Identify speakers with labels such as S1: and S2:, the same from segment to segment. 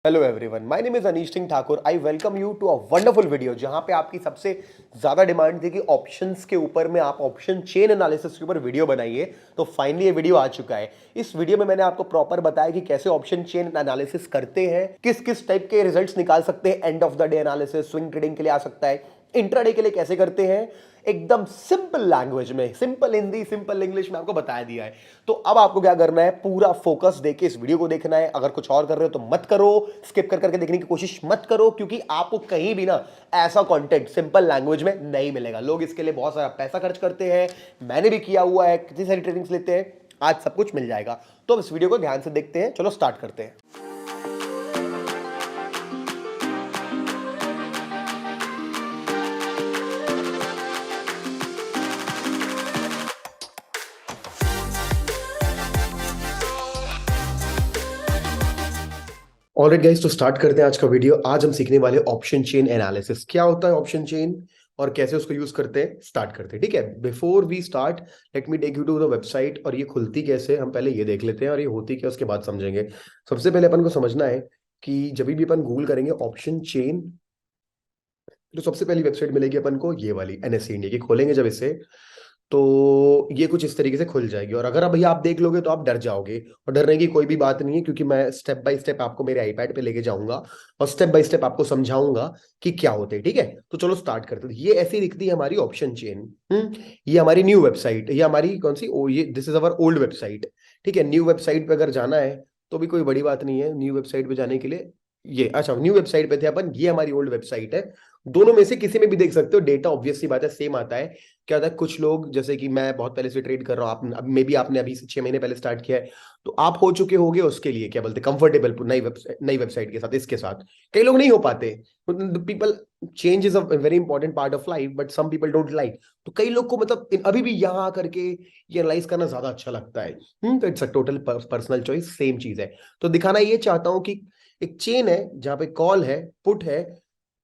S1: Hello everyone, my name is Anish Singh Thakur. I welcome you to a wonderful video जहां पे आपकी सबसे ज्यादा डिमांड थी कि ऑप्शंस के ऊपर में आप ऑप्शन चेन एनालिसिस के ऊपर वीडियो बनाइए। तो फाइनली ये वीडियो आ चुका है। इस वीडियो में मैंने आपको प्रॉपर बताया कि कैसे ऑप्शन चेन एनालिसिस करते हैं, किस किस टाइप के रिजल्ट्स निकाल सकते हैं, end of the day analysis swing trading के लिए आ सकता है, इंट्राडे के लिए कैसे करते हैं, एकदम सिंपल लैंग्वेज में, सिंपल हिंदी सिंपल इंग्लिश में आपको बताया दिया है। तो अब आपको क्या करना है, पूरा फोकस देके इस वीडियो को देखना है। अगर कुछ और कर रहे हो तो मत करो, स्किप कर करके देखने की कोशिश मत करो, क्योंकि आपको कहीं भी ना ऐसा कंटेंट सिंपल लैंग्वेज में नहीं मिलेगा। लोग इसके लिए बहुत सारा पैसा खर्च करते हैं, मैंने भी किया हुआ है, कितनी सारी ट्रेनिंग्स लेते हैं। आज सब कुछ मिल जाएगा। तो इस वीडियो को ध्यान से देखते हैं। चलो स्टार्ट करते हैं। ऑलराइट गाइस, तो स्टार्ट करते हैं आज का वीडियो। आज हम सीखने वाले ऑप्शन चेन एनालिसिस। क्या होता है ऑप्शन चेन और कैसे उसको यूज करते हैं, स्टार्ट करते हैं। ठीक है, before we start let me take you to the website. और ये खुलती कैसे, हम पहले ये देख लेते हैं, और ये होती क्या उसके बाद समझेंगे। सबसे पहले अपन को समझना है कि जब भी अपन गूगल करेंगे ऑप्शन चेन, तो सबसे पहली वेबसाइट मिलेगी अपन को ये वाली, एनएससी इंडिया की। खोलेंगे जब इसे, तो ये कुछ इस तरीके से खुल जाएगी। और अगर अभी आप देख लोगे तो आप डर जाओगे, और डरने की कोई भी बात नहीं है, क्योंकि मैं स्टेप बाय स्टेप आपको मेरे आईपैड पे लेके जाऊंगा और स्टेप बाय स्टेप आपको समझाऊंगा कि क्या होते हैं। ठीक है, तो चलो स्टार्ट करते हैं। ये ऐसी दिखती है हमारी ऑप्शन चेन। ये हमारी न्यू वेबसाइट, ये हमारी कौन सी, ये this is our old website. ठीक है, न्यू वेबसाइट पे अगर जाना है तो भी कोई बड़ी बात नहीं है। न्यू वेबसाइट पे जाने के लिए ये, अच्छा, न्यू वेबसाइट पे थे अपन, ये हमारी ओल्ड वेबसाइट है। दोनों में से किसी में भी देख सकते हो, डेटा ऑब्वियस सी बात है सेम आता है। क्या होता है, कुछ लोग, जैसे कि मैं बहुत पहले से ट्रेड कर रहा हूँ, आप मे बी आपने अभी से 6 महीने पहले स्टार्ट किया है, तो आप हो चुके होगे उसके लिए क्या बोलते, कंफर्टेबल नई वेबसाइट के साथ, इसके साथ। कई लोग नहीं हो पाते, people, change is a very important part of life, but some people don't like. तो कई लोग को मतलब अभी भी यहाँ आकर के ये एनालाइज करना ज्यादा अच्छा लगता है। तो it's a total personal choice, same चीज है। तो दिखाना ये चाहता हूँ कि एक चेन है जहां पे कॉल है, पुट है,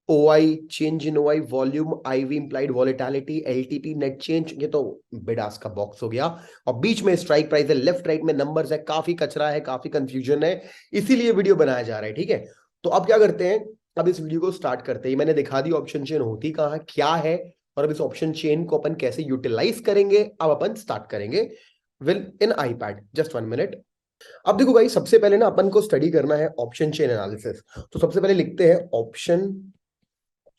S1: OI, change in OI, volume, IV, implied volatility, LTP, net change, ये तो बिडास का बॉक्स हो गया। और बीच में स्ट्राइक प्राइस है, लेफ्ट राइट में नंबर्स है, काफी कचरा है, काफी कंफ्यूजन है, इसीलिए वीडियो बनाया जा रहा है। ठीक है, तो अब क्या करते हैं, अब इस वीडियो को स्टार्ट करते हैं। मैंने दिखा दी ऑप्शन चेन होती कहाँ है, क्या है, और अब इस ऑप्शन चेन को अपन कैसे यूटिलाइज करेंगे, अब अपन स्टार्ट करेंगे will in iPad. Just 1 minute. अब देखो भाई, सबसे पहले ना अपन को स्टडी करना है ऑप्शन चेन एनालिसिस। तो सबसे पहले लिखते हैं option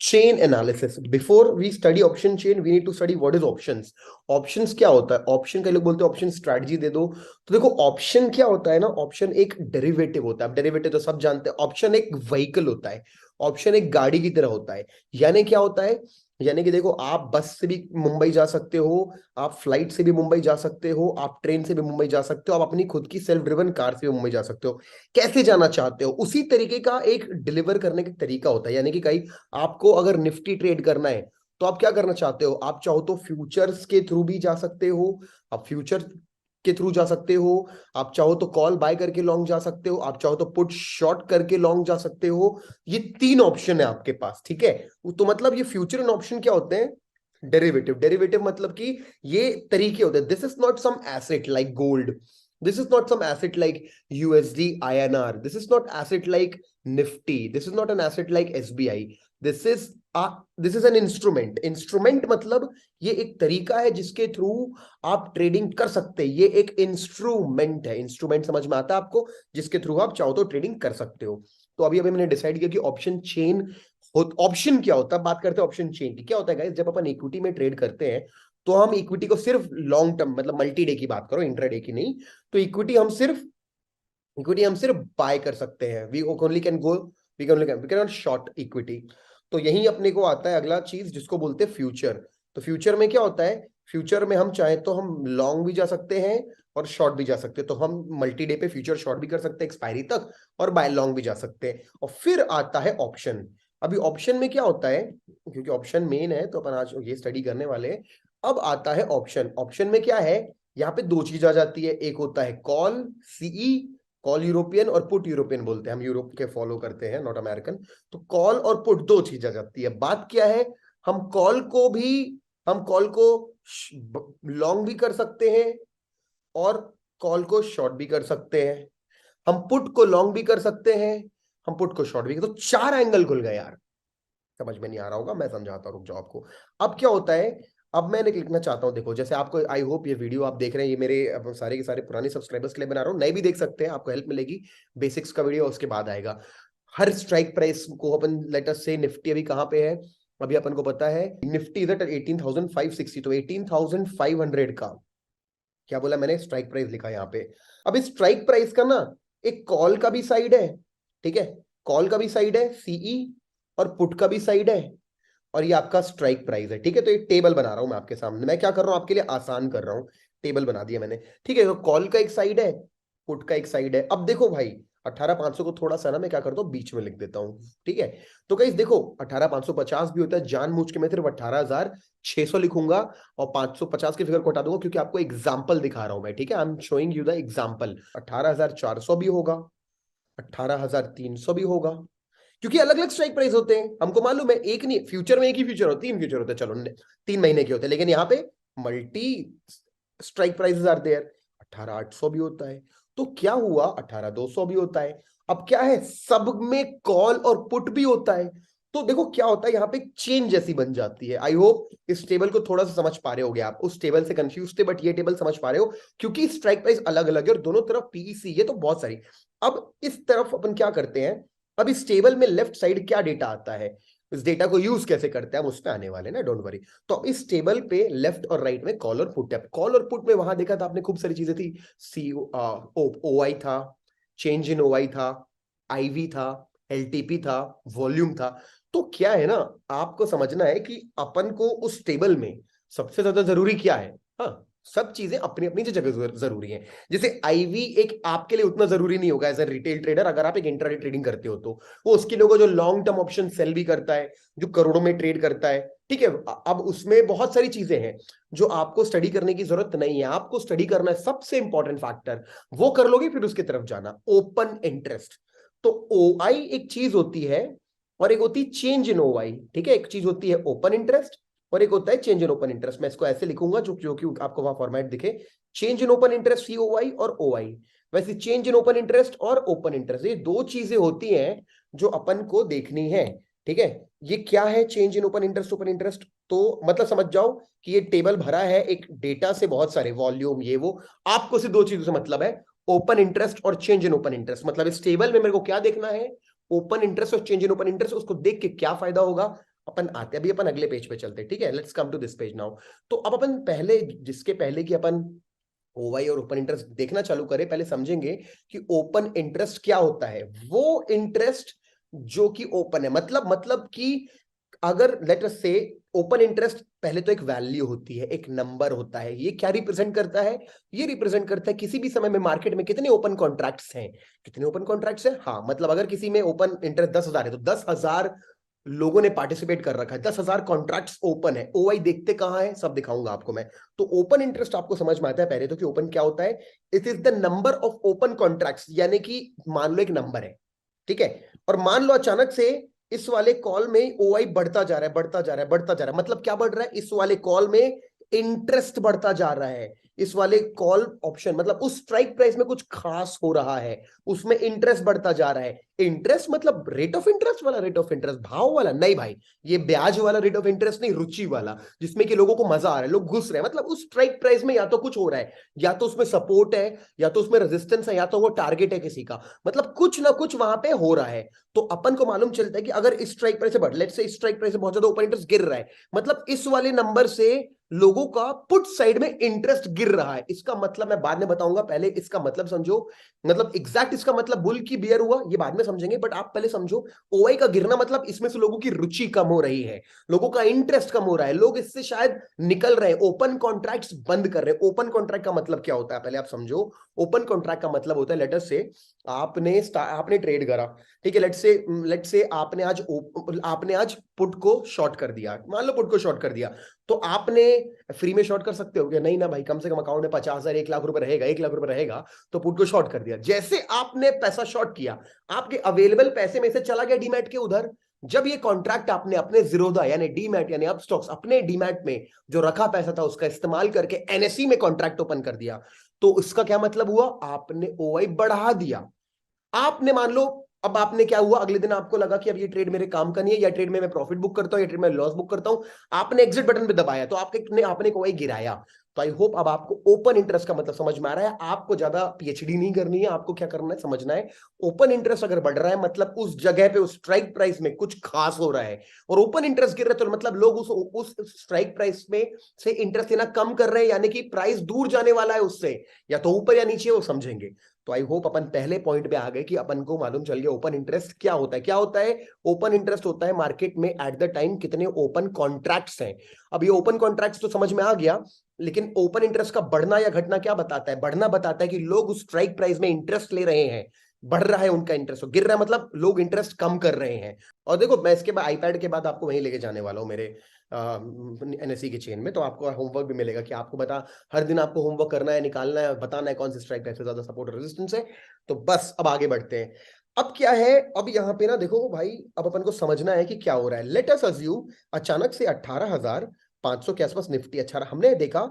S1: chain analysis. Before we study option chain, we need to study what is options. Options क्या होता है, ऑप्शन के लोग बोलते हैं ऑप्शन स्ट्रैटेजी दे दो। तो देखो ऑप्शन क्या होता है ना, ऑप्शन एक डेरिवेटिव होता है। अब डेरिवेटिव तो सब जानते हैं। ऑप्शन एक व्हीकल होता है, ऑप्शन एक गाड़ी की तरह होता है। यानी क्या होता है, यानी कि देखो, आप बस से भी मुंबई जा सकते हो, आप फ्लाइट से भी मुंबई जा सकते हो, आप ट्रेन से भी मुंबई जा सकते हो, आप अपनी खुद की सेल्फ ड्रिवन कार से भी मुंबई जा सकते हो। कैसे जाना चाहते हो, उसी तरीके का एक डिलीवर करने का तरीका होता है। यानी कि कई, आपको अगर निफ्टी ट्रेड करना है तो आप क्या करना चाहते हो, आप चाहो तो फ्यूचर्स के थ्रू भी जा सकते हो, आप फ्यूचर के थ्रू जा सकते हो, आप चाहो तो कॉल बाय करके लॉन्ग जा सकते हो, आप चाहो तो पुट शॉर्ट करके लॉन्ग जा सकते हो। ये 3 ऑप्शन है आपके पास। ठीक है, तो मतलब ये फ्यूचर एंड ऑप्शन क्या होते हैं, डेरिवेटिव। डेरिवेटिव मतलब कि ये तरीके होते हैं। This is not some asset like gold, this is not some asset like USD INR, this is not asset like Nifty, this is not an asset like SBI, this is a this is an instrument. Instrument मतलब ये एक तरीका है जिसके through आप trading कर सकते हैं। ये एक इंस्ट्रूमेंट है। इंस्ट्रूमेंट समझ में आता है आपको, जिसके थ्रू आप चाहो तो ट्रेडिंग कर सकते हो। तो अभी अभी मैंने डिसाइड किया कि ऑप्शन चेन, ऑप्शन क्या होता है, बात करते हैं ऑप्शन चेन की। क्या होता है गाइस, जब अपन इक्विटी में ट्रेड करते हैं तो हम इक्विटी को सिर्फ लॉन्ग टर्म, मतलब मल्टी डे की बात करो, इंट्राडे की नहीं। तो इक्विटी हम सिर्फ बाय कर सकते हैं। We only can go, we can not short equity. तो यही अपने को आता है अगला चीज, जिसको बोलते हैं फ्यूचर। तो फ्यूचर में क्या होता है, फ्यूचर में हम चाहे तो हम लॉन्ग भी जा सकते हैं और शॉर्ट भी जा सकते हैं। तो हम मल्टी डे पे फ्यूचर शॉर्ट भी कर सकते हैं एक्सपायरी तक, और बाय लॉन्ग भी जा सकते हैं। और फिर आता है ऑप्शन। अभी ऑप्शन में क्या होता है, क्योंकि ऑप्शन मेन है तो अपन आज ये स्टडी करने वाले हैं। अब आता है ऑप्शन। ऑप्शन में क्या है, यहाँ पे 2 चीज आ जाती है। एक होता है कॉल, सीई, कॉल यूरोपियन, और पुट यूरोपियन बोलते हैं। हम यूरोप के फॉलो करते हैं, नॉट अमेरिकन। तो कॉल और पुट 2 चीज आ जाती है। बात क्या है, हम कॉल को लॉन्ग भी कर सकते हैं और कॉल को शॉर्ट भी कर सकते हैं। हम पुट को लॉन्ग भी कर सकते हैं, हम पुट को शॉर्ट भी किए, तो 4 एंगल खुल गए यार। समझ में नहीं आ रहा होगा, मैं समझाता हूं, रुक जाओ आपको। अब क्या होता है, अब मैंने लिखना चाहता हूं, देखो जैसे आपको, आई होप ये वीडियो आप देख रहे हैं, ये मेरे सारे के सारे पुराने सब्सक्राइबर्स के लिए बना रहा हूँ, नए भी देख सकते हैं, आपको हेल्प मिलेगी। बेसिक्स का वीडियो उसके बाद आएगा। हर स्ट्राइक प्राइस को अपन, लेट अस से निफ्टी अभी कहां पे है, अभी अपन को पता है निफ्टी इज एट 18,560, तो 18,500 का क्या बोला मैंने, स्ट्राइक प्राइस लिखा यहाँ पे। अब इस स्ट्राइक प्राइस का ना एक कॉल का भी साइड है, ठीक है, कॉल का भी साइड है सीई, और पुट का भी साइड है, और ये आपका स्ट्राइक प्राइस है, ठीक है। तो एक टेबल बना रहा हूं मैं आपके सामने, मैं क्या कर रहा हूं आपके लिए आसान कर रहा हूं, टेबल बना दिया मैंने, ठीक है। तो कॉल का एक साइड है, पुट का एक साइड है। अब देखो भाई 18,500 को थोड़ा सा ना मैं क्या करता हूँ बीच में लिख देता हूँ, ठीक है। तो गाइस देखो 18,550 भी होता है, जानबूझ के मैं सिर्फ 18,600 लिखूंगा और 550 की फिगर को हटा दूंगा, क्योंकि आपको एग्जाम्पल दिखा रहा हूं मैं, ठीक है, I am showing you the example. 18,400 भी होगा, 18,300 भी होगा, क्योंकि अलग अलग स्ट्राइक प्राइस होते हैं, हमको मालूम है, एक नहीं, फ्यूचर में एक ही फ्यूचर होती है, 3 फ्यूचर होते हैं, चलो 3 महीने के होते हैं, लेकिन यहाँ पे multi strike prices are there. 18,800 भी होता है, तो क्या हुआ, 18,200 भी होता है। अब क्या है, सब में कॉल और पुट भी होता है, तो देखो क्या होता है, यहाँ पे चेन जैसी बन जाती है। आई होप इस टेबल को थोड़ा सा समझ पा रहे होगे आप, उस टेबल से कंफ्यूज थे बट ये टेबल समझ पा रहे हो, क्योंकि स्ट्राइक प्राइस अलग अलग है और दोनों तरफ पीईसी है, तो बहुत सारी। अब इस तरफ अपन क्या करते हैं, अब इस टेबल में लेफ्ट साइड क्या डेटा आता है, इस डेटा को यूज कैसे करते हैं हम उस पे आने वाले ना, डोंट वरी। तो इस टेबल पे लेफ्ट और राइट में कॉल और पुट है। कॉल और पुट में वहां देखा था आपने, खूब सारी चीजें थी, सी ओ आई था, चेंज इन ओआई था, आईवी था, एलटीपी था, वॉल्यूम था। तो क्या है ना, आपको समझना है कि अपन को उस टेबल में सबसे ज्यादा जरूरी क्या है। हाँ, सब चीजें अपनी अपनी जगह जरूरी है। जैसे आईवी एक आपके लिए उतना जरूरी नहीं होगा एज ए रिटेल ट्रेडर, अगर आप एक इंट्राडे ट्रेडिंग करते हो तो वो उसके लोगों जो लॉन्ग टर्म ऑप्शन सेल भी करता है, जो करोड़ों में ट्रेड करता है, ठीक है। अब उसमें बहुत सारी चीजें हैं जो आपको स्टडी करने की जरूरत नहीं है, आपको स्टडी करना है सबसे इंपॉर्टेंट फैक्टर, वो कर लोगे फिर उसकी तरफ जाना, ओपन इंटरेस्ट। तो ओ आई एक चीज होती है और एक होती है चेंज इन ओ आई, ठीक है। एक चीज होती है ओपन इंटरेस्ट और एक होता है चेंज इन ओपन इंटरेस्ट। मैं इसको ऐसे लिखूंगा जो कि आपको वहां फॉर्मेट दिखे, चेंज इन ओपन इंटरेस्ट सी ओ आई और ओ आई। वैसे चेंज इन ओपन इंटरेस्ट और ओपन इंटरेस्ट, ये दो चीजें होती हैं जो अपन को देखनी है, ठीक है। ये क्या है change in open interest, open interest, तो मतलब समझ जाओ कि ये टेबल भरा है एक डेटा से, बहुत सारे वॉल्यूम ये वो, आपको सिर्फ दो चीजों से मतलब है, ओपन इंटरेस्ट और चेंज इन ओपन इंटरेस्ट। मतलब इस टेबल में मेरे को क्या देखना है, ओपन इंटरेस्ट और चेंज इन ओपन इंटरेस्ट, उसको देख के क्या फायदा होगा। अपन आते हैं, अभी अपन अगले पेज पे चलते हैं, ठीक है, let's come to this page now. तो अब अपन पहले, जिसके पहले कि अपन ओवाई और ओपन इंटरेस्ट देखना चालू करें, पहले समझेंगे कि ओपन इंटरेस्ट क्या होता है। वो इंटरेस्ट जो कि ओपन है, मतलब कि अगर लेट अस से ओपन इंटरेस्ट, पहले तो एक वैल्यू होती है, एक नंबर होता है, ये क्या रिप्रेजेंट करता है, ये रिप्रेजेंट करता है किसी भी समय में मार्केट में कितने ओपन कॉन्ट्रैक्ट्स हैं, कितने ओपन कॉन्ट्रैक्ट्स हैं। हाँ, मतलब अगर किसी में ओपन इंटरेस्ट 10,000 है तो 10,000 लोगों ने पार्टिसिपेट कर रखा है, 10,000 कॉन्ट्रैक्ट्स ओपन है। ओआई देखते कहां है, सब दिखाऊंगा आपको मैं। तो ओपन इंटरेस्ट आपको समझ में आता है पहले तो कि ओपन क्या होता है, it is the number of open contracts, यानी कि मान लो एक नंबर है, ठीक है, और मान लो अचानक से इस वाले कॉल में ओआई बढ़ता जा रहा है, बढ़ता जा रहा है, बढ़ता जा रहा है, मतलब क्या बढ़ रहा है, इस वाले कॉल में इंटरेस्ट बढ़ता जा रहा है। इस वाले कॉल ऑप्शन मतलब उस स्ट्राइक प्राइस में कुछ खास हो रहा है, उसमें इंटरेस्ट बढ़ता जा रहा है। इंटरेस्ट मतलब रेट ऑफ इंटरेस्ट वाला रेट ऑफ इंटरेस्ट, भाव वाला नहीं भाई, ये ब्याज वाला रेट ऑफ इंटरेस्ट नहीं, रुचि वाला, जिसमें कि लोगों को मजा आ रहा है, लोग घुस रहे हैं। मतलब उस स्ट्राइक प्राइस में या तो कुछ हो रहा है, या तो उसमें सपोर्ट है, या तो उसमें रेजिस्टेंस है, या तो वो टारगेट है किसी का, मतलब कुछ ना कुछ वहां पे हो रहा है। तो अपन को मालूम चलता है कि अगर इस स्ट्राइक प्राइस से बढ़, लेट्स से इस स्ट्राइक प्राइस से बहुत ज्यादा ओपन इंटरेस्ट गिर रहा है, मतलब इस वाले नंबर से लोगों का पुट साइड में इंटरेस्ट गिर रहा है। इसका मतलब मैं बाद में बताऊंगा, पहले इसका मतलब समझो, मतलब एग्जैक्ट इसका मतलब बुल की बियर हुआ ये बाद में समझेंगे, बट आप पहले समझो ओआई का गिरना मतलब इसमें से लोगों की रुचि कम हो रही है, लोगों का इंटरेस्ट कम हो रहा है, लोग इससे शायद निकल रहे हैं, ओपन कॉन्ट्रैक्ट्स बंद कर रहे हैं। ओपन कॉन्ट्रैक्ट का मतलब क्या होता है पहले आप समझो। ओपन कॉन्ट्रैक्ट का मतलब होता है, लेटर से आपने ट्रेड करा, ठीक है, लेट्स से आपने आज पुट को शॉर्ट कर दिया, मान लो पुट को शॉर्ट कर दिया, तो आपने फ्री में शॉर्ट कर सकते हो क्या, नहीं ना भाई, कम से कम अकाउंट में 50,000 1 लाख रुपए रहेगा, 1 लाख रुपए रहेगा, तो पुट को शॉर्ट कर दिया। जैसे आपने पैसा शॉर्ट किया, आपके अवेलेबल पैसे में से चला गया डीमैट के उधर। जब ये कॉन्ट्रैक्ट आपने अपने जीरोधा यानी डीमैट यानी अप स्टॉक्स अपने डीमैट में जो रखा पैसा था उसका इस्तेमाल करके एनएसई में कॉन्ट्रैक्ट ओपन कर दिया, तो इसका क्या मतलब हुआ, आपने ओआई बढ़ा दिया। आपने मान लो अब आपने क्या हुआ, अगले दिन आपको लगा कि अब ये ट्रेड मेरे काम का नहीं है, या ट्रेड में मैं प्रॉफिट बुक करता हूं, या ट्रेड में लॉस बुक करता हूं, आपने एग्जिट बटन पे दबाया तो आपने कोई गिराया। तो आई होप अब आपको ओपन इंटरेस्ट का मतलब समझ में आ रहा है। आपको ज्यादा पीएचडी नहीं करनी है, आपको क्या करना है समझना है, ओपन इंटरेस्ट अगर बढ़ रहा है मतलब उस जगह पे उस स्ट्राइक प्राइस में कुछ खास हो रहा है, और ओपन इंटरेस्ट गिर रहा है तो मतलब लोग उस स्ट्राइक प्राइस में से इंटरेस्ट लेना कम कर रहे हैं, यानी कि प्राइस दूर जाने वाला है उससे, या तो ऊपर या नीचे, वो समझेंगे। तो आई होप अपन पहले पॉइंट पे आ गए कि अपन को मालूम चल गया ओपन इंटरेस्ट क्या होता है। क्या होता है ओपन इंटरेस्ट? होता है मार्केट में एट द टाइम कितने ओपन कॉन्ट्रैक्ट्स हैं। अब ये ओपन कॉन्ट्रैक्ट्स तो समझ में आ गया, लेकिन ओपन इंटरेस्ट का बढ़ना या घटना क्या बताता है? बढ़ना बताता है कि लोग उस स्ट्राइक प्राइस में इंटरेस्ट ले रहे हैं, बढ़ रहा है उनका इंटरेस्ट, गिर रहा है मतलब लोग इंटरेस्ट कम कर रहे हैं। और देखो मैं इसके बाद आईपैड के बाद आपको वहीं लेके जाने वाला हूँ मेरे एनएससी की चेन में, तो आपको होमवर्क भी मिलेगा कि आपको बता, हर दिन आपको होमवर्क करना है, निकालना है, बताना है कौन सी स्ट्राइक प्राइस से ज्यादा सपोर्ट और रेजिस्टेंस है। तो बस अब आगे बढ़ते हैं। अब क्या है, अब यहाँ पे ना देखो भाई, अब अपन को समझना है कि क्या हो रहा है। लेट अस अज्यूम अचानक से 18,500 के आसपास निफ्टी, अच्छा हमने देखा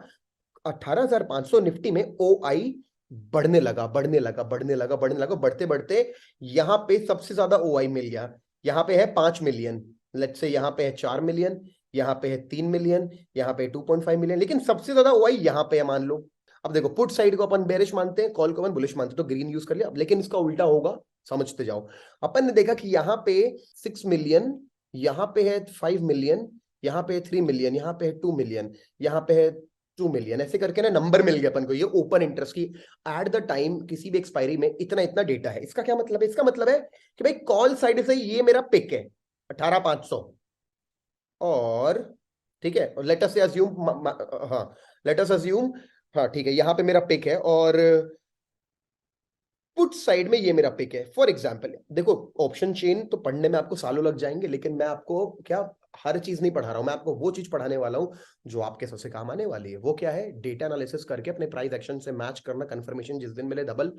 S1: 18,500 निफ्टी में ओ आई बढ़ने लगा, बढ़ने लगा, बढ़ने लगा, बढ़ने लगा, बढ़ते बढ़ते यहां पे सबसे ज्यादा ओ आई मिल गया। यहां पे है 5 मिलियन, लेट्स से यहां पे है 4 मिलियन, यहां पे है 3 मिलियन, यहां पे 2.5 मिलियन, लेकिन सबसे ज्यादा ओ आई यहां पे है मान लो। अब देखो पुट साइड को अपन बेरिश मानते हैं, कॉल को अपन बुलिश मानते हैं, तो ग्रीन यूज कर लिया। अब लेकिन इसका उल्टा होगा, समझते जाओ। अपन ने देखा कि यहां पे 6 मिलियन, यहां पे है 5 मिलियन, यहाँ पे 3 मिलियन, यहाँ पे है 2 मिलियन, यहाँ पे है 2 मिलियन, ऐसे करके ना नंबर मिल गया अपन को, ये ओपन इंटरेस्ट की एट द टाइम किसी भी एक्सपायरी में इतना इतना डेटा है। इसका क्या मतलब है? इसका मतलब है कि भाई कॉल साइड से ये मेरा पिक है 18,500, और ठीक है, लेट अस अज्यूम, हाँ लेट अस अज्यूम, हाँ ठीक है, यहाँ पे मेरा पिक है और पुट साइड में ये मेरा पिक है फॉर एग्जांपल। देखो ऑप्शन चेन तो पढ़ने में आपको सालों लग जाएंगे, लेकिन मैं आपको क्या हर चीज नहीं पढ़ा रहा हूं, मैं आपको वो चीज पढ़ाने वाला हूं जो आपके सबसे काम आने वाली है। वो क्या है? डेटा एनालिसिस करके अपने प्राइस एक्शन से मैच करना, कंफर्मेशन जिस दिन मिले डबल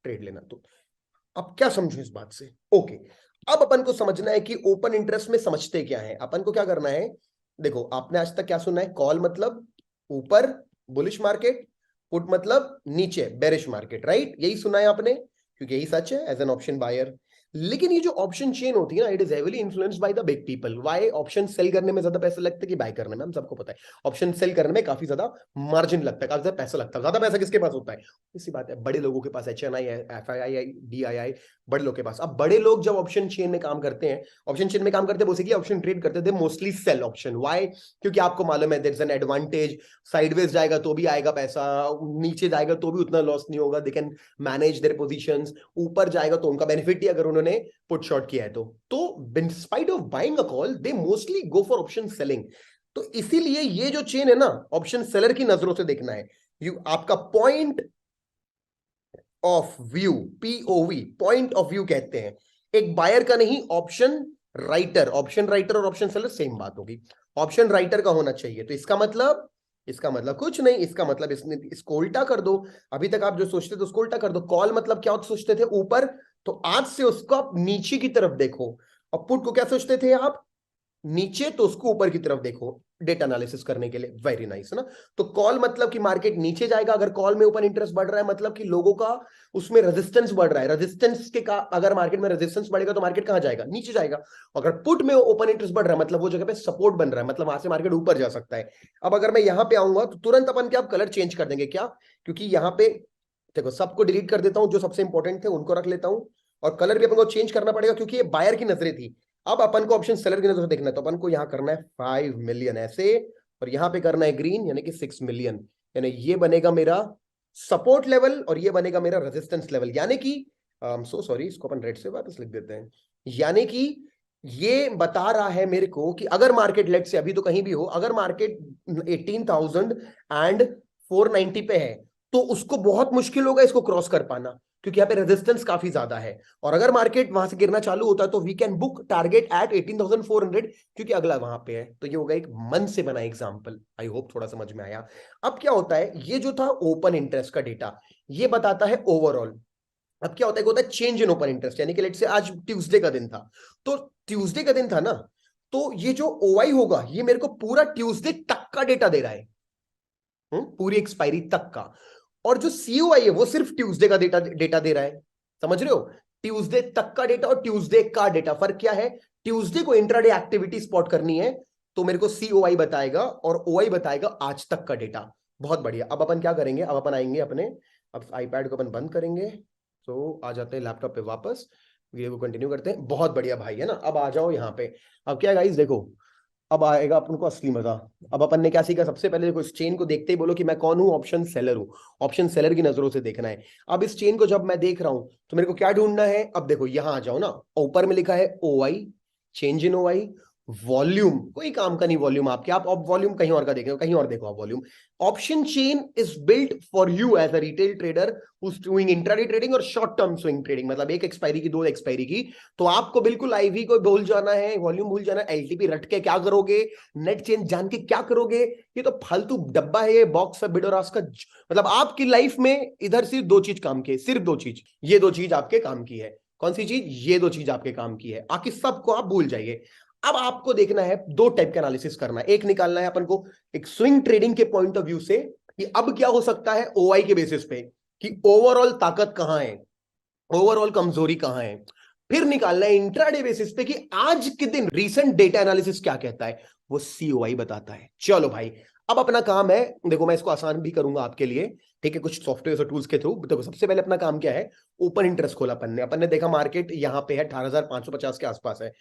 S1: ट्रेड लेना। तो अब क्या समझो इस बात से? ओके, अब अपन को समझना है कि ओपन इंटरेस्ट में समझते क्या है। अपन को क्या करना है, देखो आपने आज तक क्या सुना है? कॉल मतलब ऊपर बुलिश मार्केट, पुट मतलब नीचे बेरिश मार्केट, राइट? यही सुना है आपने, क्योंकि यही सच है एज एन ऑप्शन बायर। लेकिन ये जो ऑप्शन चेन होती है ना, it is heavily influenced by the big people. Why? Option sell करने में ज्यादा पैसे लगते हैं कि बाय करने में? हम सबको पता है ऑप्शन सेल करने में काफी ज्यादा मार्जिन लगता है, काफी ज्यादा पैसा लगता है। ज्यादा पैसा किसके पास होता है? इसी बात है, बड़े लोगों के पास, H N I, F I I, D I I, बड़े लोग के पास। अब बड़े लोग जब ऑप्शन चेन में काम करते हैं, ऑप्शन चेन में काम करते हैं, बेसिकली ऑप्शन ट्रेड करते थे, मोस्टली सेल ऑप्शन। व्हाई? क्योंकि आपको मालूम है there is an advantage, sideways जाएगा तो भी आएगा पैसा, नीचे जाएगा तो भी उतना लॉस नहीं होगा, they can manage there positions, ऊपर जाएगा तो उनका बेनिफिट ही अगर उन्होंने पुट शॉर्ट किया है तो in spite of buying a call they mostly go for option selling. तो इसीलिए ये जो चेन है ना, ऑप्शन सेलर की नजरों से देखना है। आपका point of view, POV, point of view कहते हैं, एक बायर का नहीं, ऑप्शन राइटर। ऑप्शन राइटर और ऑप्शन सेलर सेम बात होगी, ऑप्शन राइटर का होना चाहिए। तो इसका मतलब कुछ नहीं, इसका मतलब इसको उल्टा कर दो। अभी तक आप जो सोचते थे उसको उल्टा कर दो। कॉल मतलब क्या सोचते थे? ऊपर, तो आज से उसको आप नीचे की तरफ देखो। और पुट को क्या सोचते थे आप? नीचे, तो उसको ऊपर की तरफ देखो डेटा एनालिसिस करने के लिए। वेरी नाइस है ना? तो कॉल मतलब कि मार्केट नीचे जाएगा, अगर कॉल में ओपन इंटरेस्ट बढ़ रहा है मतलब कि लोगों का उसमें रेजिस्टेंस बढ़ रहा है, रेजिस्टेंस के का अगर मार्केट में रेजिस्टेंस बढ़ेगा तो मार्केट कहां जाएगा? नीचे जाएगा। अगर पुट में ओपन इंटरेस्ट बढ़ रहा है मतलब वो जगह पे सपोर्ट बन रहा है, मतलब वहां से मार्केट ऊपर जा सकता है। अब अगर मैं यहां पे आऊंगा तो तुरंत अपन क्या कलर चेंज कर देंगे क्या? क्योंकि यहां पे देखो, सबको डिलीट कर देता हूं, जो सबसे इंपॉर्टेंट थे उनको रख लेता हूं, और कलर भी अपन को चेंज करना पड़ेगा क्योंकि ये बायर की नजरें थी। अब अपन को ऑप्शन सेलर की नजर से देखना है, तो अपन को यहां करना है 5 मिलियन ऐसे, और यहां पे करना है ग्रीन यानी कि 6 मिलियन, यानी ये बनेगा मेरा सपोर्ट लेवल और ये बनेगा मेरा रेजिस्टेंस लेवल। यानी कि सो सॉरी, इसको अपन रेड से वापस लिख देते हैं। यानी कि ये बता रहा है मेरे को कि अगर मार्केट लेट से अभी तो कहीं भी हो, अगर मार्केट 18,490 पे है तो उसको बहुत मुश्किल होगा इसको क्रॉस कर पाना, क्योंकि यहाँ पे रेजिस्टेंस काफी ज्यादा है। और अगर मार्केट वहां से गिरना चालू होता है तो we can book target at 18,400, क्योंकि अगला वहां पे है। तो ये होगा एक मन से बना एग्जांपल। आई होप थोड़ा समझ में आया। अब क्या होता है, ये जो था ओपन इंटरेस्ट का डेटा, ये बताता है ओवरऑल। अब क्या होता है, होता है चेंज इन ओपन इंटरेस्ट, यानी कि लेट से आज ट्यूसडे का दिन था, तो ट्यूसडे का दिन था ना, तो ये जो ओआई होगा ये मेरे को पूरा ट्यूसडे तक का डेटा दे रहा है, पूरी एक्सपायरी तक का। और जो सीओआई है वो सिर्फ ट्यूसडे का डेटा डेटा दे रहा है। समझ रहे हो? ट्यूसडे तक का डेटा और ट्यूसडे का डेटा, फर्क क्या है? ट्यूसडे को इंट्राडे एक्टिविटी स्पॉट करनी है तो मेरे को सीओआई बताएगा और ओआई बताएगा आज तक का डेटा। बहुत बढ़िया। अब अपन क्या करेंगे, अब अपन आएंगे अपने, अब आईपैड को अपन बंद करेंगे, तो आ जाते हैं लैपटॉप पे वापस, वीडियो को कंटिन्यू करते हैं। बहुत बढ़िया भाई, है ना। अब आ जाओ यहाँ पे। अब क्या गाइस देखो, अब आएगा अपन को असली मजा। अब अपन ने क्या सीखा, सबसे पहले देखो इस चेन को देखते ही बोलो कि मैं कौन हूं, ऑप्शन सेलर हूं। ऑप्शन सेलर की नजरों से देखना है। अब इस चेन को जब मैं देख रहा हूं तो मेरे को क्या ढूंढना है, अब देखो यहां आ जाओ ना, ऊपर में लिखा है OI, change in OI, volume कोई काम का नहीं, वॉल्यूम आपके, आप वॉल्यूम कहीं और का देखें, कहीं और देखो आप volume. Option chain is built for you as a retail trader who's doing intraday trading और शॉर्ट टर्म स्विंग ट्रेडिंग, मतलब एक एक्सपायरी की, दो एक्सपायरी की। तो आपको बिल्कुल आईवी को भूल जाना है, वॉल्यूम भूल जाना है, एलटीपी रट के क्या करोगे, नेट चेन जान के क्या करोगे, ये तो फालतू डब्बा है, ये बॉक्स है बिड और आस्क का। मतलब आपकी लाइफ में इधर सिर्फ दो चीज काम की है, सिर्फ दो चीज, ये दो चीज आपके काम की है। कौन सी चीज? ये दो चीज आपके काम की है, बाकी सबको आप भूल जाइए। अब आपको देखना है, दो टाइप का एनालिसिस करना है। एक निकालना है अपन को एक स्विंग ट्रेडिंग के पॉइंट ऑफ व्यू से कि अब क्या हो सकता है ओआई के बेसिस पे, कि ओवरऑल ताकत कहां है, ओवरऑल कमजोरी कहां है। फिर निकालना है इंट्राडे बेसिस पे कि आज के दिन रीसेंट डेटा एनालिसिस क्या कहता है, वो सीओआई बताता है। चलो भाई, अब अपना काम है, देखो मैं इसको आसान भी करूंगा आपके लिए, ठीक है, कुछ सॉफ्टवेयर और टूल्स के थ्रू। देखो सबसे पहले अपना काम क्या है, ओपन इंटरेस्ट खोला अपन ने देखा मार्केट यहां पे है 18,550 के आसपास है।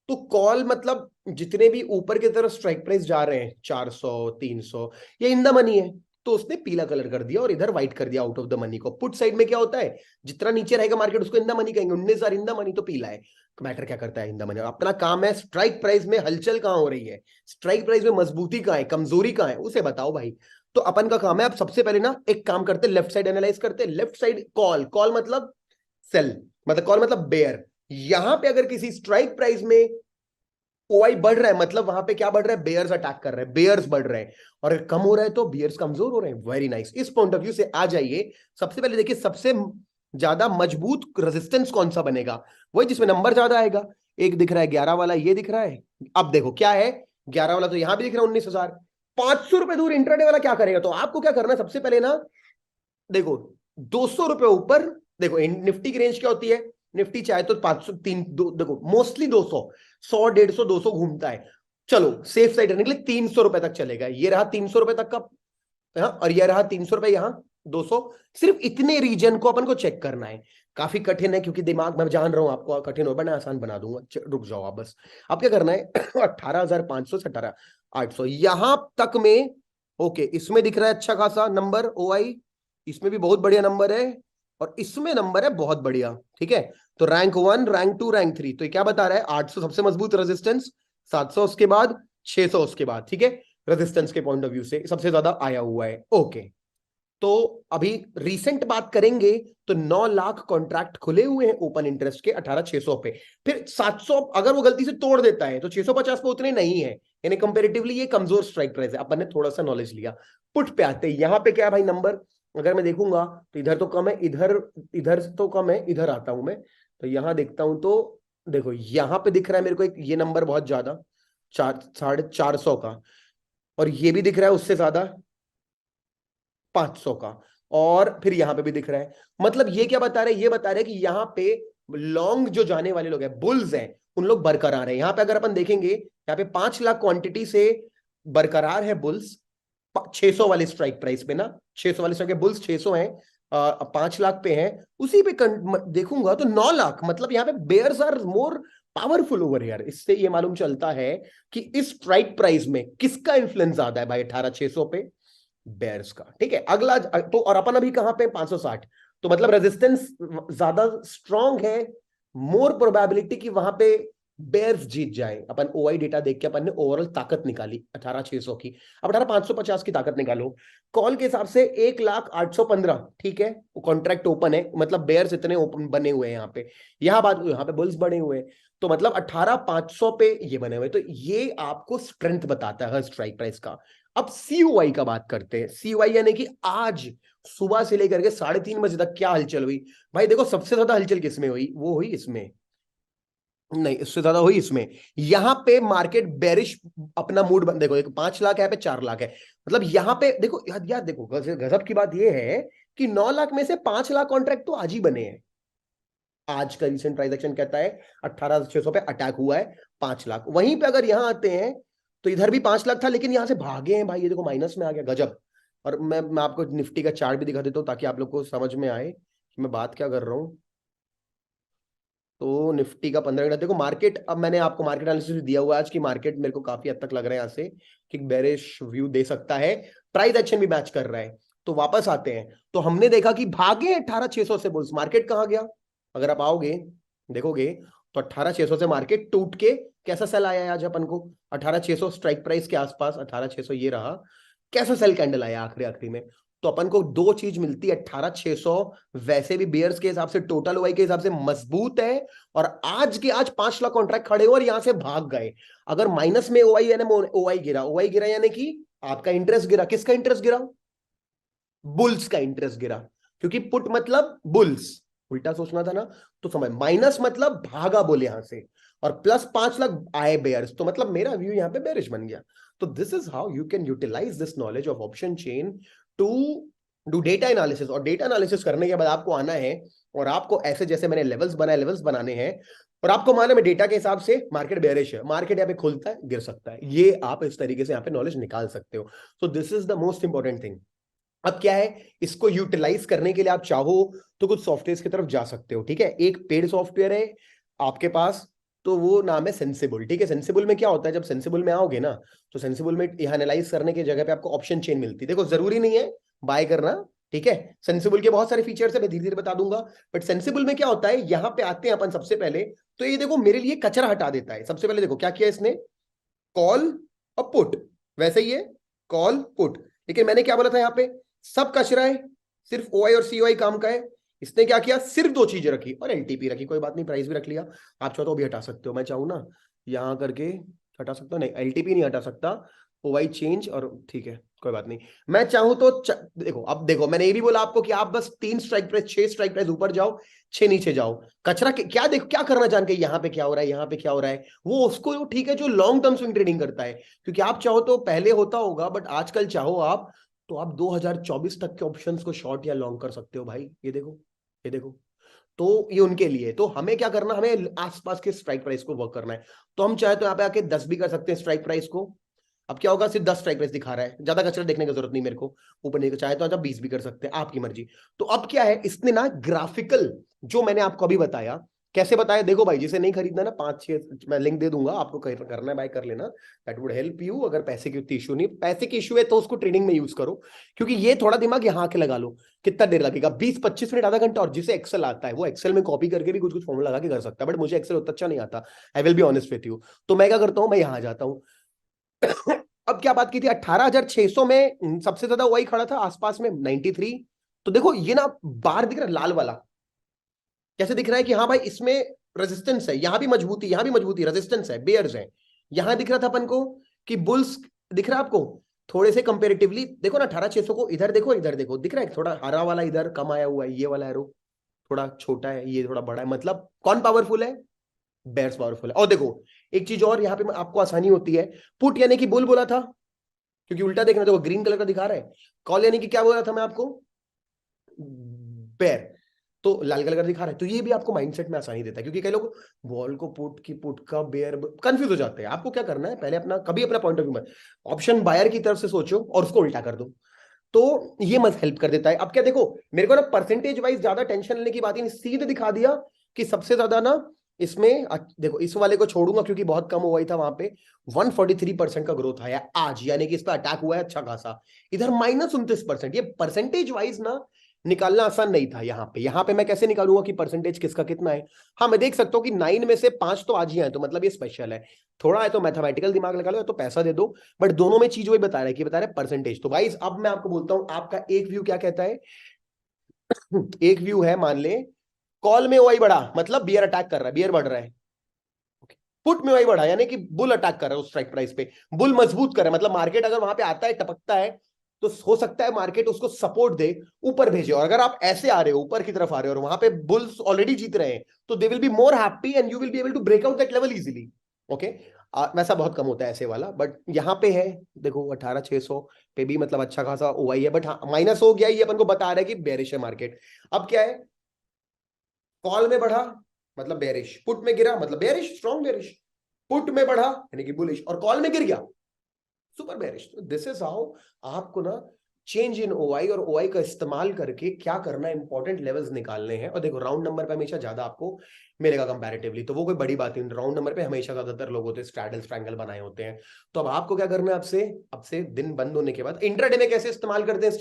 S1: तो कॉल मतलब जितने भी ऊपर की तरफ स्ट्राइक प्राइस जा रहे हैं 400 300, ये इन द मनी है, तो उसने पीला कलर कर दिया और इधर व्हाइट कर दिया आउट ऑफ द मनी को। पुट साइड में क्या होता है, जितना नीचे रहेगा मार्केट उसको इन द मनी कहेंगे, 19,000 इन द मनी तो पीला है। मैटर क्या करता है इन द मनी, अपना काम है स्ट्राइक प्राइस में हलचल कहां हो रही है, स्ट्राइक प्राइस में मजबूती कहां है, कमजोरी कहां है, उसे बताओ भाई। तो अपन का काम है, अब सबसे पहले ना एक काम करते, लेफ्ट साइड एनालाइज करते। लेफ्ट साइड कॉल, कॉल मतलब सेल, मतलब कॉल मतलब बेयर। यहां पे अगर किसी स्ट्राइक प्राइस में ओआई बढ़ रहा है, मतलब वहां पे क्या बढ़ रहा है, बेयर्स अटैक कर रहे हैं, बेयर्स बढ़ रहे हैं। और अगर कम हो रहा है तो बियर्स कमजोर हो रहे हैं। वेरी नाइस, इस पॉइंट ऑफ व्यू से आ जाइए। सबसे पहले देखिए, सबसे ज्यादा मजबूत रेजिस्टेंस कौन सा बनेगा, वही जिसमें नंबर ज्यादा आएगा। एक दिख रहा है 11 वाला, ये दिख रहा है। अब देखो क्या है, 11 वाला तो यहां भी दिख रहा है 19,000। 500 रुपए दूर इंट्राडे वाला क्या करेगा, तो आपको क्या करना है सबसे पहले ना, देखो 200 रुपए ऊपर, देखो निफ्टी की रेंज क्या होती है, निफ्टी चाहे तो 500 3 देखो मोस्टली 200, 100 150 200 घूमता है। चलो सेफ साइड रहने के लिए 300 रुपए तक चलेगा, ये रहा 300 रुपए तक का, हाँ, और ये रहा 300 रुपए, यहाँ 200। सिर्फ इतने रीजन को अपन को चेक करना है। काफी कठिन है क्योंकि दिमाग, मैं जान रहा हूं आपको कठिन हो, मैं आसान बना दूंगा, रुक जाओ आप बस। अब क्या करना है 18,500 से 18,800 यहां तक में। ओके, इसमें दिख रहा है अच्छा खासा नंबर ओआई, इसमें भी बहुत बढ़िया नंबर है, और इसमें नंबर है बहुत बढ़िया, ठीक है। तो रैंक 1, रैंक 2, रैंक 3, तो ये क्या बता रहा है, 800 सबसे मजबूत रेजिस्टेंस, 700 उसके बाद, 600 उसके बाद, ठीक है। रेजिस्टेंस के पॉइंट ऑफ व्यू से सबसे ज्यादा आया हुआ है। ओके, तो अभी रीसेंट बात करेंगे तो 9 लाख कॉन्ट्रैक्ट खुले हुए हैं ओपन इंटरेस्ट के 18,600 पे। फिर 700 अगर वो गलती से तोड़ देता है तो 650 पे उतने नहीं है, यानी कंपैरेटिवली ये कमजोर स्ट्राइक प्राइस है। अपन ने थोड़ा सा नॉलेज लिया। पुट पे आते हैं, यहां पे क्या है भाई नंबर, अगर मैं देखूंगा तो इधर तो कम है, इधर इधर तो कम है, इधर आता हूं मैं तो यहां देखता हूं तो देखो यहां पे दिख रहा है मेरे को एक ये नंबर बहुत ज्यादा, 450 का, और ये भी दिख रहा है उससे ज्यादा 500 का, और फिर यहां पे भी दिख रहा है। मतलब ये क्या बता रहे हैं, ये बता रहे हैं कि यहां पे लॉन्ग जो जाने वाले लोग हैं, बुल्स हैं, उन लोग बरकरार है। यहां पे अगर अपन देखेंगे, यहाँ पे 5 लाख क्वांटिटी से बरकरार है बुल्स, 600 वाले स्ट्राइक प्राइस पे ना, 600 वाले स्ट्राइक बुल्स 600 हैं, 5 लाख पे हैं। उसी पे देखूंगा तो 9 लाख, मतलब यहाँ पे bears are more powerful over here. इससे ये मालूम चलता है कि इस स्ट्राइक प्राइस में किसका इन्फ्लुएंस ज्यादा है भाई, 18,600 पे बेयर्स का, ठीक है। अगला तो, और अपन अभी कहां पे 560, तो मतलब रेजिस्टेंस ज्यादा स्ट्रांग है, मोर प्रोबेबिलिटी कि वहां पे बेयर्स जीत जाए। अपन ओआई डेटा देख के अपन ने ओवरऑल ताकत निकाली 18,600 की। अब 18,550 की ताकत निकालो। कॉल के हिसाब से 1,08,15, ठीक है, वो कॉन्ट्रैक्ट ओपन है, मतलब बेयर्स इतने ओपन बने हुए हैं यहाँ पे, यहाँ बात, यहाँ पे बुल्स बने हुए हैं, तो मतलब 18,500 पे ये बने हुए, तो ये आपको स्ट्रेंथ बताता है हर स्ट्राइक प्राइस का। अब सीओआई का बात करते हैं। सीओआई यानी कि आज सुबह से लेकर के 3:30 बजे तक क्या हलचल हुई। भाई देखो सबसे ज्यादा हलचल किसमें हुई, वो हुई इसमें, नहीं इससे ज्यादा हुई इसमें। यहां पे मार्केट बेरिश अपना मूड बन, देखो एक 5 लाख है, पे 4 लाख है, मतलब यहां पे देखो यार देखो गजब की बात यह है कि 9 लाख में से 5 लाख कॉन्ट्रैक्ट तो आज ही बने हैं, आज का रिसेंट प्राइस एक्शन कहता है 18,600 पे अटैक हुआ है 5 लाख। वहीं पे अगर यहां आते हैं तो इधर भी 5 लाख था, लेकिन यहां से भागे हैं भाई, ये देखो माइनस में आ गया, गजब। और मैं आपको निफ्टी का चार्ट भी दिखा देता हूँ ताकि आप लोग को समझ में आए कि मैं बात क्या कर रहा हूँ। तो निफ्टी का 15 मिनट देखो मार्केट, अब मैंने आपको मार्केट एनालिसिस भी दिया हुआ है आज की मार्केट मेरे को काफी हद तक लग रहा है यहाँ से कि बेरिश व्यू दे सकता है, प्राइस एक्शन भी मैच कर रहा है। तो वापस आते हैं, तो हमने देखा कि भागे 18,600 से बुल्स, मार्केट कहाँ गया, अगर आप आओगे देखोगे तो 18,600 से मार्केट टूट के कैसा सेल आया है आज अपन को, 18,600 स्ट्राइक प्राइस के आसपास, 18,600 ये रहा, कैसा सेल कैंडल आया आखिरी आखिरी में। तो अपन को दो चीज मिलती है, 18,600 वैसे भी बेयर्स के हिसाब से, टोटल ओआई के हिसाब से मजबूत है, और आज के आज 5 लाख कॉन्ट्रैक्ट खड़े हो और यहां से भाग गए। अगर माइनस में ओआई यानी ओआई गिरा यानी कि आपका इंटरेस्ट गिरा, किसका इंटरेस्ट गिरा, बुल्स का इंटरेस्ट गिरा, क्योंकि पुट मतलब बुल्स, उल्टा सोचना था ना, तो समझ, माइनस मतलब भागा बुल यहां से, और प्लस 5 लाख आए बेयर्स, तो मतलब मेरा व्यू यहां पे बेरिश बन गया। तो this is how you can utilise this knowledge of option chain to do data analysis. और डेटा एनालिसिस करने के बाद आपको आना है और आपको ऐसे जैसे मैंने लेवल्स बनाए, लेवल्स बनाने हैं, और आपको मालूम है डेटा के हिसाब से मार्केट बेयरिश है, मार्केट यहाँ पे खुलता है गिर सकता है, ये आप इस तरीके से यहाँ पे नॉलेज निकाल सकते हो। So this is the most important thing. अब क्या है, इसको यूटिलाइज करने के लिए आप चाहो तो कुछ सॉफ्टवेयर की तरफ जा सकते हो, ठीक है। एक पेड सॉफ्टवेयर है आपके पास, तो वो नाम है सेंसिबल, ठीक है। सेंसिबल में क्या होता है, जब सेंसिबल में आओगे ना, तो सेंसिबल में यह एनालाइज करने की जगह पे आपको ऑप्शन चेन मिलती है। देखो जरूरी नहीं है बाय करना, ठीक है, सेंसिबल के बहुत सारे फीचर्स है, मैं धीरे धीरे बता दूंगा। बट सेंसिबल में क्या होता है, यहां पे आते हैं अपन सबसे पहले, तो ये देखो मेरे लिए कचरा हटा देता है। सबसे पहले देखो क्या किया इसने, कॉल और पुट, वैसे ही है कॉल पुट, लेकिन मैंने क्या बोला था यहाँ पे, सब कचरा है, सिर्फ ओआई और सीओआई काम का है। इसने क्या किया, सिर्फ दो चीजें रखी और एलटीपी रखी, कोई बात नहीं, प्राइस भी रख लिया। आप चाहो तो भी हटा सकते हो, मैं चाहूँ ना यहां करके हटा सकता हूँ, नहीं एलटीपी नहीं हटा सकता, ओवाई चेंज, और ठीक है कोई बात नहीं। मैं चाहूं तो देखो, अब देखो मैंने ये भी बोला आपको कि आप बस 3 स्ट्राइक प्राइस, 6 स्ट्राइक प्राइस ऊपर जाओ, 6 नीचे जाओ, कचरा क्या देखो, क्या करना जान के, यहाँ पे क्या हो रहा है, यहाँ पे क्या हो रहा है, वो उसको ठीक है जो लॉन्ग टर्म स्विंग ट्रेडिंग करता है। क्योंकि आप चाहो तो पहले होता होगा, बट आजकल चाहो आप तो आप 2024 तक के ऑप्शंस को शॉर्ट या लॉन्ग कर सकते हो भाई, ये देखो, ये देखो। तो ये उनके लिए, तो हमें क्या करना, हमें आसपास के स्ट्राइक प्राइस को वर्क करना है। तो हम चाहे तो यहाँ पे आके 10 भी कर सकते हैं स्ट्राइक प्राइस को। अब क्या होगा, सिर्फ 10 स्ट्राइक प्राइस दिखा रहा है, ज्यादा कचरा देखने की जरूरत नहीं मेरे को, ऊपर नहीं चाहे तो 20 भी कर सकते हैं, आपकी मर्जी। तो अब क्या है, इसने ना ग्राफिकल, जो मैंने आपको अभी बताया, कैसे बताया, देखो भाई जिसे नहीं खरीदना ना, 5-6 मैं लिंक दे दूंगा आपको, करना है बाय कर लेना, दैट वुड हेल्प यू। अगर पैसे की उतनी इशू नहीं, पैसे की इशू है तो उसको ट्रेडिंग में यूज करो, क्योंकि ये थोड़ा दिमाग यहाँ के लगा लो, कितना देर लगेगा, 20-25 मिनट, आधा घंटा। और जिसे एक्सेल आता है वो एक्सेल में कॉपी करके भी कुछ कुछ फॉर्मूला लगा के कर सकता है, बट मुझे एक्सेल उतना अच्छा नहीं आता, I will be honest with you. तो मैं क्या करता हूं, मैं यहां जाता हूं। अब क्या बात की थी, 18,600 में सबसे ज्यादा वही खड़ा था आसपास में 93। तो देखो ये ना बार दिख रहा है लाल वाला, कैसे दिख रहा है कि हाँ भाई इसमें रेजिस्टेंस है, यहां भी मजबूती, यहां भी मजबूती, रेजिस्टेंस है, बेयर्स है। यहां दिख रहा था अपन को कि बुल्स, दिख रहा है आपको, थोड़े से कंपेरेटिवली देखो ना, 18,600 को इधर देखो, इधर देखो, दिख रहा है थोड़ा हरा वाला इधर कम आया हुआ है, ये वाला एरो थोड़ा छोटा है, ये थोड़ा बड़ा है, मतलब कौन पावरफुल है, बेयर्स पावरफुल है। और देखो एक चीज और यहाँ पे आपको आसानी होती है, पुट यानी कि बुल बोला था, क्योंकि उल्टा देखना, देखो ग्रीन कलर का दिखा रहा है, कॉल यानी कि क्या बोला था मैं आपको, बेयर, तो लाल कलर का दिखा रहा है। तो ये भी आपको माइंडसेट में आसानी देता है, क्योंकि कई लोग वॉल को पुट की, पुट का बेयर कंफ्यूज हो जाते हैं। आपको क्या करना है, पहले अपना कभी अपना पॉइंट ऑफ व्यू में ऑप्शन बायर की तरफ से सोचो और उसको उल्टा कर दो, तो ये मत हेल्प कर देता है। अब क्या देखो, मेरे को ना परसेंटेज वाइज ज्यादा टेंशन लेने की बात ही नहीं, सीधे दिखा दिया कि सबसे ज्यादा ना इसमें, देखो इस वाले को छोड़ूंगा क्योंकि बहुत कम हुआ ही था वहां पे, 143% का ग्रोथ आया आज, यानी कि इस पर अटैक हुआ है अच्छा खासा। इधर -29%, ये परसेंटेज वाइज ना निकालना आसान नहीं था। यहाँ पे मैं कैसे निकालूंगा कि परसेंटेज किसका कितना है। हाँ मैं देख सकता हूँ कि 9 में से 5 तो आज ही आए, तो मतलब ये स्पेशल है, थोड़ा है तो मैथमेटिकल दिमाग लगा लो या तो पैसा दे दो, बट दोनों में चीज वही बता रहा है कि बता रहा है परसेंटेज। तो भाई अब मैं आपको बोलता हूं, आपका एक व्यू क्या कहता है, एक व्यू है मान ले, कॉल में वही बढ़ा मतलब बियर अटैक कर रहा है, बियर बढ़ रहा है, पुट में वही बढ़ा यानी कि बुल अटैक कर रहा है उस स्ट्राइक प्राइस पे, बुल मजबूत कर रहा है, मतलब मार्केट अगर वहां पे आता है टपकता है तो हो सकता है मार्केट उसको सपोर्ट दे, ऊपर भेजे। और अगर आप ऐसे आ रहे हो, ऊपर की तरफ आ रहे हो और वहां पे बुल्स ऑलरेडी जीत रहे हैं, तो they will be more happy and you will be able to break out that level easily. Okay, वैसा बहुत कम होता है ऐसे वाला, बट यहाँ पे है, देखो 18,600 पे भी मतलब अच्छा खासा ओवाई है, बट हाँ माइनस हो गया, ये अपन को बता रहा है कि बेरिश है मार्केट। अब क्या है, कॉल में बढ़ा मतलब बेरिश, पुट में गिरा मतलब बेरिश, स्ट्रॉन्ग बेरिश, पुट में बढ़ा यानी कि बुलिश, और कॉल में गिर गया super bearish. This is how आपको ना चेंज इन ओआई और ओआई का इस्तेमाल करके क्या करना है, इंपॉर्टेंट लेवल्स निकालने हैं। और देखो राउंड नंबर पे हमेशा ज्यादा आपको मिलेगा कंपैरेटिवली, तो वो कोई बड़ी बात नहीं। राउंड नंबर पे हमेशा ज्यादातर लोग होते हैं स्ट्रैडल ट्रायंगल बनाए होते हैं। तो अब आपको क्या करना है, आपसे दिन बंद होने के बाद इंट्राडे में कैसे इस्तेमाल करते हैं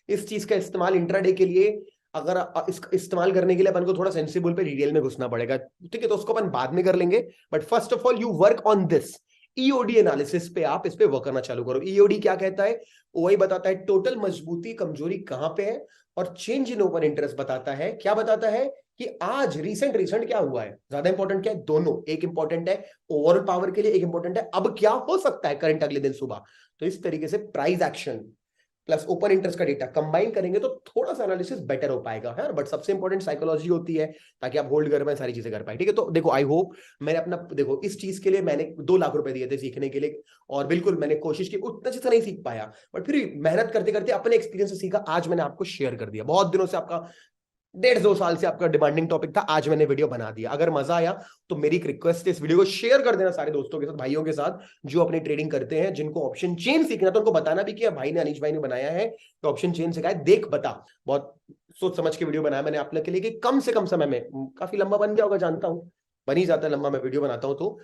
S1: इस चीज का इस्तेमाल इंट्राडे के लिए, अगर इसका इस्तेमाल करने के लिए अपन को थोड़ा सेंसिबल पे डिटेल में घुसना पड़ेगा, ठीक है, तो उसको अपन बाद में कर लेंगे। But first of all you work on this EOD analysis पे, आप इस पे वर्क करना चालू करो। ईओडी क्या कहता है, ओआई बताता है टोटल मजबूती कमजोरी कहां पे है, और चेंज इन ओपन इंटरेस्ट बताता है, क्या बताता है कि आज रिसेंट क्या हुआ है। ज्यादा इंपॉर्टेंट क्या है, दोनों, एक इंपॉर्टेंट है ओवरऑल पावर के लिए, एक इंपॉर्टेंट है अब क्या हो सकता है करंट अगले दिन सुबह। तो इस तरीके से price action plus open interest का डेटा कंबाइन करेंगे तो थोड़ा सा एनालिसिस बेटर हो पाएगा है। बट सबसे इंपॉर्टेंट साइकोलॉजी होती है, ताकि आप होल्ड कर पाए, सारी चीजें कर पाए, ठीक है। तो देखो आई होप मैंने अपना, देखो इस चीज के लिए मैंने 2 लाख रुपए दिए थे सीखने के लिए, और बिल्कुल मैंने कोशिश की, उतना अच्छे से नहीं सीख पाया, बट फिर भी मेहनत करते करते अपने एक्सपीरियंस से सीखा, आज मैंने आपको शेयर कर दिया। बहुत दिनों से आपका 1.5-2 साल से आपका डिमांडिंग टॉपिक था, आज मैंने वीडियो बना दिया। अगर मजा आया तो मेरी एक रिक्वेस्ट है, इस वीडियो को शेयर कर देना सारे दोस्तों के साथ, भाइयों के साथ जो अपनी ट्रेडिंग करते हैं, जिनको ऑप्शन चेन सीखना, तो उनको बताना भी कि भाई ने, अनीश भाई ने बनाया है तो ऑप्शन चेन सिखाए, देख बता। बहुत सोच समझ के वीडियो बनाया मैंने आपने के लिए कि कम से कम समय में, काफी लंबा बन गया होगा जानता हूं, बन ही जाता है लंबा, मैं वीडियो बनाता हूं। तो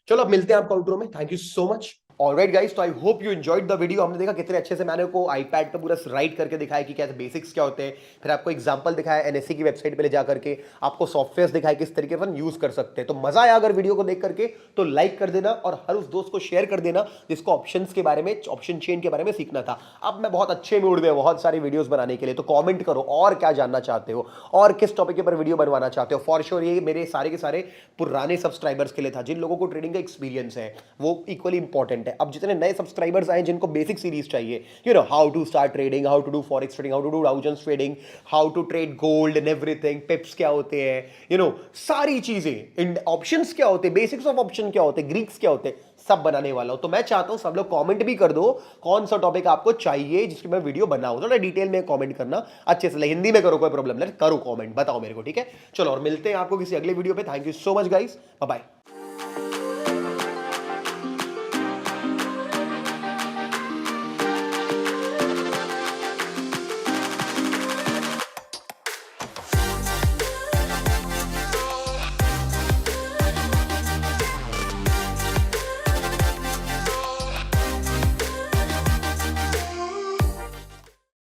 S1: चलो अब मिलते हैं आपको आउटरो में। Thank you so much. Alright guys, तो I hope you enjoyed the video. हमने देखा कितने अच्छे से मैंने को आईपैड पे पूरा राइट करके दिखाया कि क्या बेसिक्स क्या होते हैं, फिर आपको एग्जांपल दिखाया एनएससी की वेबसाइट पे ले जा करके, आपको सॉफ्टवेयर दिखाया किस तरीके से यूज कर सकते हैं। तो मजा आया अगर वीडियो को देख करके तो लाइक कर देना, और हर उस दोस्त को शेयर कर देना जिसको ऑप्शंस के बारे में, ऑप्शन चेन के बारे में सीखना था। अब मैं बहुत अच्छे मूड में, बहुत सारी वीडियोस बनाने के लिए, तो कमेंट करो और क्या जानना चाहते हो और किस टॉपिक के ऊपर वीडियो बनवाना चाहते हो। फॉर श्योर ये मेरे सारे के सारे पुराने सब्सक्राइबर्स के लिए था, जिन लोगों को ट्रेडिंग का एक्सपीरियंस है वो इक्वली इंपॉर्टेंट है। अब जितने नए सब्सक्राइबर्स आए जिनको बेसिक सीरीज चाहिए, you know how to start trading, how to do forex trading, how to do Dow Jones trading, how to trade gold and everything, pips क्या होते हैं, यू नो सारी चीजें, ऑप्शंस क्या होते हैं, बेसिक्स ऑफ ऑप्शन क्या होते हैं, ग्रीक्स क्या होते हैं, सब बनाने वाला हूं। तो मैं चाहता हूं सब लोग कमेंट भी कर दो कौन सा टॉपिक आपको चाहिए जिसकी मैं वीडियो बनाऊं। थोड़ा डिटेल में कमेंट करना, अच्छे से हिंदी में करो, कोई प्रॉब्लम नहीं, करो कमेंट, बताओ मेरे को, ठीक है। चलो और मिलते हैं आपको किसी अगले वीडियो पे। Thank you so much guys, bye bye.